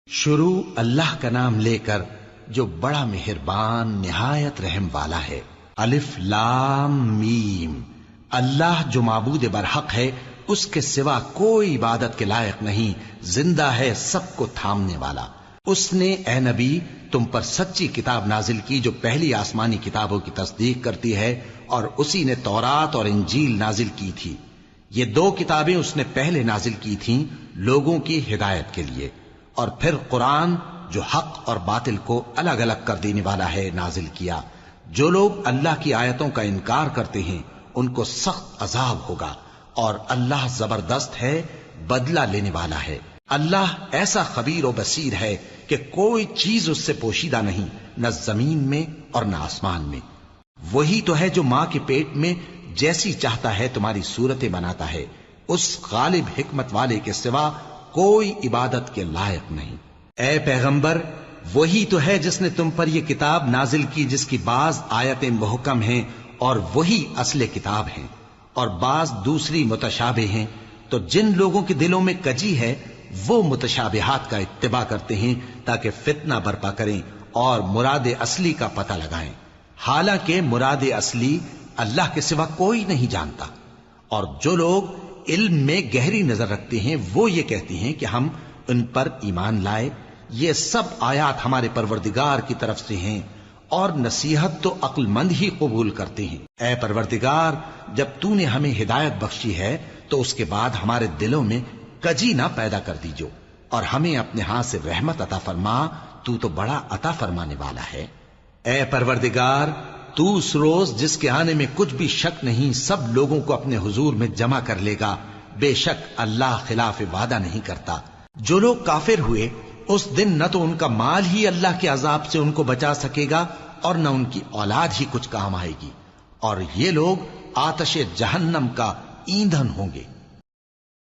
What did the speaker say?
شروع اللہ کا نام لے کر جو بڑا مہربان نہایت رحم والا ہے۔ الف لام میم، اللہ جو معبود برحق ہے، اس کے سوا کوئی عبادت کے لائق نہیں، زندہ ہے، سب کو تھامنے والا۔ اس نے اے نبی تم پر سچی کتاب نازل کی جو پہلی آسمانی کتابوں کی تصدیق کرتی ہے، اور اسی نے تورات اور انجیل نازل کی تھی۔ یہ دو کتابیں اس نے پہلے نازل کی تھیں لوگوں کی ہدایت کے لیے، اور پھر قرآن جو حق اور باطل کو الگ الگ کر دینے والا ہے نازل کیا۔ جو لوگ اللہ کی آیتوں کا انکار کرتے ہیں ان کو سخت عذاب ہوگا، اور اللہ زبردست ہے، بدلہ لینے والا ہے۔ اللہ ایسا خبیر و بصیر ہے کہ کوئی چیز اس سے پوشیدہ نہیں، نہ زمین میں اور نہ آسمان میں۔ وہی تو ہے جو ماں کے پیٹ میں جیسی چاہتا ہے تمہاری صورتیں بناتا ہے، اس غالب حکمت والے کے سوا کوئی عبادت کے لائق نہیں۔ اے پیغمبر، وہی تو ہے جس نے تم پر یہ کتاب نازل کی جس کی بعض آیتیں محکم ہیں اور وہی اصل کتاب ہیں، اور بعض دوسری متشابہ ہیں۔ تو جن لوگوں کے دلوں میں کجی ہے وہ متشابہات کا اتباع کرتے ہیں تاکہ فتنہ برپا کریں اور مراد اصلی کا پتہ لگائیں، حالانکہ مراد اصلی اللہ کے سوا کوئی نہیں جانتا۔ اور جو لوگ علم میں گہری نظر رکھتے ہیں وہ یہ کہتے ہیں کہ ہم ان پر ایمان لائے۔ یہ سب آیات ہمارے پروردگار کی طرف سے ہیں، اور نصیحت تو عقل مند ہی قبول کرتے ہیں۔ اے پروردگار، جب تو نے ہمیں ہدایت بخشی ہے تو اس کے بعد ہمارے دلوں میں کجی نہ پیدا کر دیجو، اور ہمیں اپنے ہاتھ سے رحمت عطا فرما، تو بڑا عطا فرمانے والا ہے۔ اے پروردگار، تو اس روز جس کے آنے میں کچھ بھی شک نہیں سب لوگوں کو اپنے حضور میں جمع کر لے گا، بے شک اللہ خلاف وعدہ نہیں کرتا۔ جو لوگ کافر ہوئے اس دن نہ تو ان کا مال ہی اللہ کے عذاب سے ان کو بچا سکے گا اور نہ ان کی اولاد ہی کچھ کام آئے گی، اور یہ لوگ آتش جہنم کا ایندھن ہوں گے۔